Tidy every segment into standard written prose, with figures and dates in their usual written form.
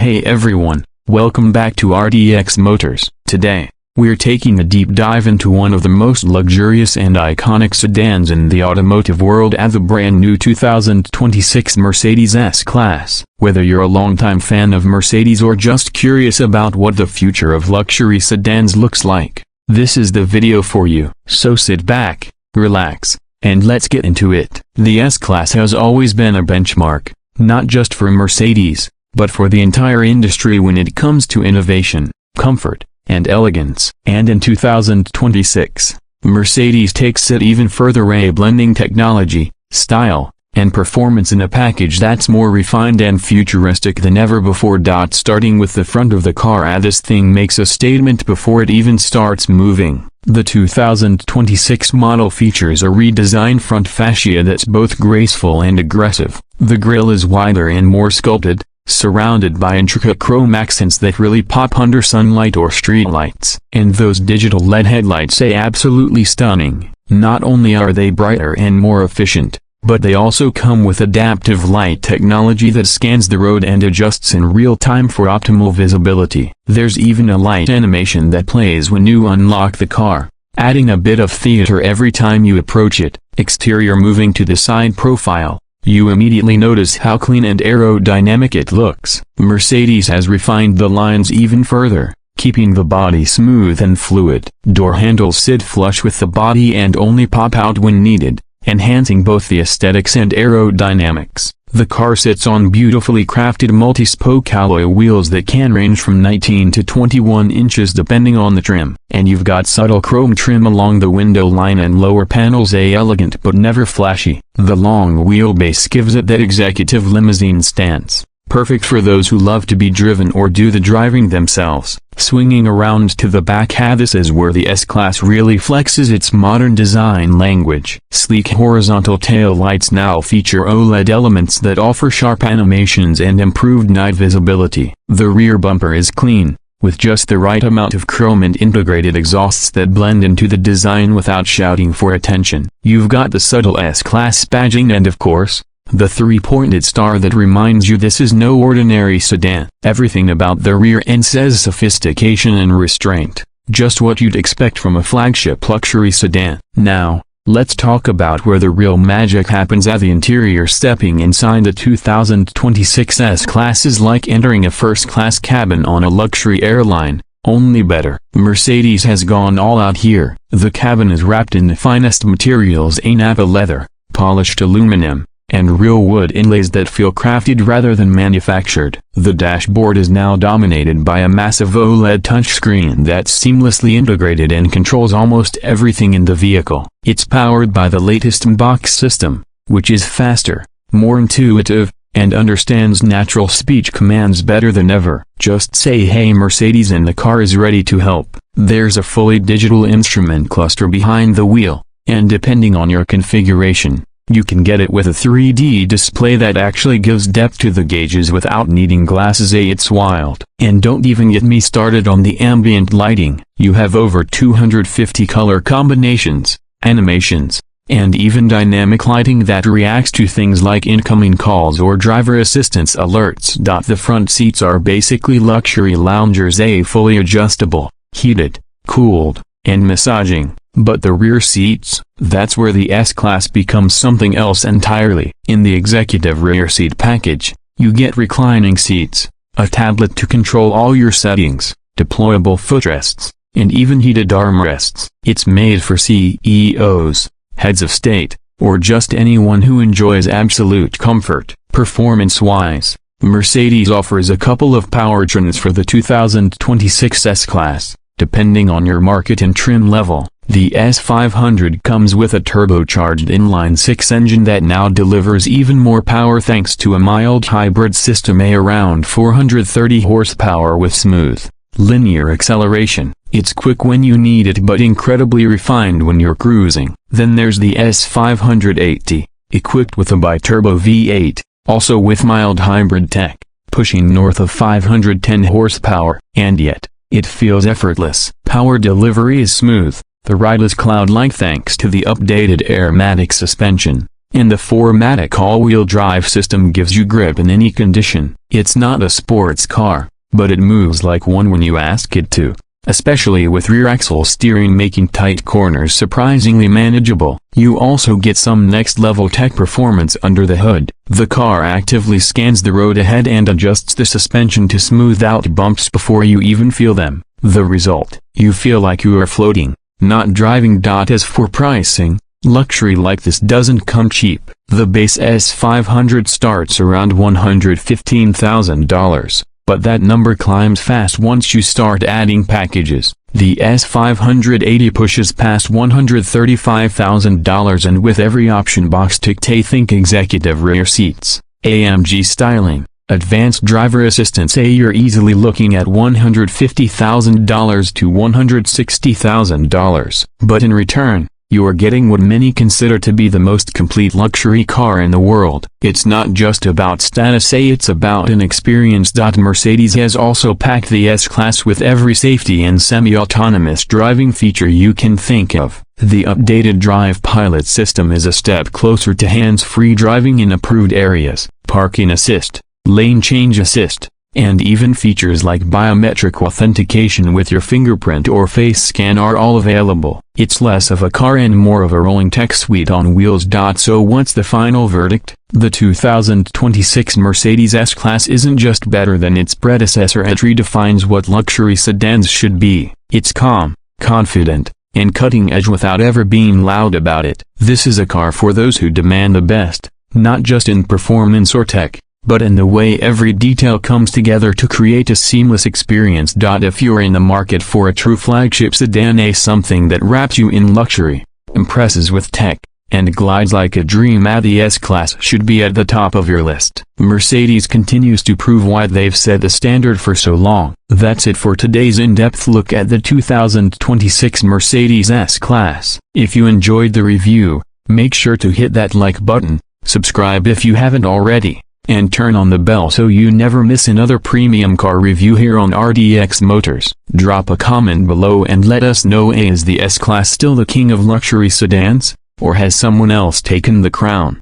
Hey everyone, welcome back to RDX Motors. Today, we're taking a deep dive into one of the most luxurious and iconic sedans in the automotive world at the brand new 2026 Mercedes S-Class. Whether you're a longtime fan of Mercedes or just curious about what the future of luxury sedans looks like, this is the video for you. So sit back, relax, and let's get into it. The S-Class has always been a benchmark, not just for Mercedes, but for the entire industry when it comes to innovation, comfort, and elegance. And in 2026, Mercedes takes it even further, blending technology, style, and performance in a package that's more refined and futuristic than ever before. Starting with the front of the car, this thing makes a statement before it even starts moving. The 2026 model features a redesigned front fascia that's both graceful and aggressive. The grille is wider and more sculpted, surrounded by intricate chrome accents that really pop under sunlight or street lights. And those digital LED headlights are absolutely stunning. Not only are they brighter and more efficient, but they also come with adaptive light technology that scans the road and adjusts in real time for optimal visibility. There's even a light animation that plays when you unlock the car, adding a bit of theater every time you approach it. Exterior. Moving to the side profile, you immediately notice how clean and aerodynamic it looks. Mercedes has refined the lines even further, keeping the body smooth and fluid. Door handles sit flush with the body and only pop out when needed, enhancing both the aesthetics and aerodynamics. The car sits on beautifully crafted multi-spoke alloy wheels that can range from 19 to 21 inches depending on the trim. And you've got subtle chrome trim along the window line and lower panels, elegant but never flashy. The long wheelbase gives it that executive limousine stance, perfect for those who love to be driven or do the driving themselves. Swinging around to the back, this is where the S-Class really flexes its modern design language. Sleek horizontal tail lights now feature OLED elements that offer sharp animations and improved night visibility. The rear bumper is clean, with just the right amount of chrome and integrated exhausts that blend into the design without shouting for attention. You've got the subtle S-Class badging and, of course, the three-pointed star that reminds you this is no ordinary sedan. Everything about the rear end says sophistication and restraint, just what you'd expect from a flagship luxury sedan. Now, let's talk about where the real magic happens at the interior. Stepping inside the 2026 S-Class is like entering a first-class cabin on a luxury airline, only better. Mercedes has gone all out here. The cabin is wrapped in the finest materials: Napa leather, polished aluminum, and real wood inlays that feel crafted rather than manufactured. The dashboard is now dominated by a massive OLED touchscreen that's seamlessly integrated and controls almost everything in the vehicle. It's powered by the latest MBOX system, which is faster, more intuitive, and understands natural speech commands better than ever. Just say "Hey Mercedes" and the car is ready to help. There's a fully digital instrument cluster behind the wheel, and depending on your configuration, you can get it with a 3D display that actually gives depth to the gauges without needing glasses. It's wild. And don't even get me started on the ambient lighting. You have over 250 color combinations, animations, and even dynamic lighting that reacts to things like incoming calls or driver assistance alerts. The front seats are basically luxury loungers, fully adjustable, heated, cooled, and massaging. But the rear seats, that's where the S-Class becomes something else entirely. In the executive rear seat package, you get reclining seats, a tablet to control all your settings, deployable footrests, and even heated armrests. It's made for CEOs, heads of state, or just anyone who enjoys absolute comfort. Performance-wise, Mercedes offers a couple of powertrains for the 2026 S-Class, depending on your market and trim level. The S500 comes with a turbocharged inline-six engine that now delivers even more power thanks to a mild hybrid system, around 430 horsepower with smooth, linear acceleration. It's quick when you need it but incredibly refined when you're cruising. Then there's the S580, equipped with a bi-turbo V8, also with mild hybrid tech, pushing north of 510 horsepower. And yet, it feels effortless. Power delivery is smooth. The ride is cloud-like thanks to the updated airmatic suspension, and the 4MATIC all-wheel drive system gives you grip in any condition. It's not a sports car, but it moves like one when you ask it to, especially with rear axle steering making tight corners surprisingly manageable. You also get some next-level tech performance under the hood. The car actively scans the road ahead and adjusts the suspension to smooth out bumps before you even feel them. The result: you feel like you are floating, not driving. As for pricing, luxury like this doesn't come cheap. The base S500 starts around $115,000. But that number climbs fast once you start adding packages. The S580 pushes past $135,000, and with every option box ticked, think executive rear seats, AMG styling, advanced driver assistance, you're easily looking at $150,000 to $160,000. But in return, you are getting what many consider to be the most complete luxury car in the world. It's not just about status, it's about an experience. Mercedes has also packed the S-Class with every safety and semi-autonomous driving feature you can think of. The updated Drive Pilot system is a step closer to hands-free driving in approved areas. Parking assist, lane change assist, and even features like biometric authentication with your fingerprint or face scan are all available. It's less of a car and more of a rolling tech suite on wheels. So what's the final verdict? The 2026 Mercedes S-Class isn't just better than its predecessor, it redefines what luxury sedans should be. It's calm, confident, and cutting edge without ever being loud about it. This is a car for those who demand the best, not just in performance or tech, but in the way every detail comes together to create a seamless experience. If you're in the market for a true flagship sedan, something that wraps you in luxury, impresses with tech, and glides like a dream, the S-Class should be at the top of your list. Mercedes continues to prove why they've set the standard for so long. That's it for today's in-depth look at the 2026 Mercedes S-Class. If you enjoyed the review, make sure to hit that like button, subscribe if you haven't already, and turn on the bell so you never miss another premium car review here on RDX Motors. Drop a comment below and let us know, is the S-Class still the king of luxury sedans, or has someone else taken the crown?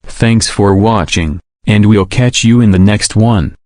Thanks for watching, and we'll catch you in the next one.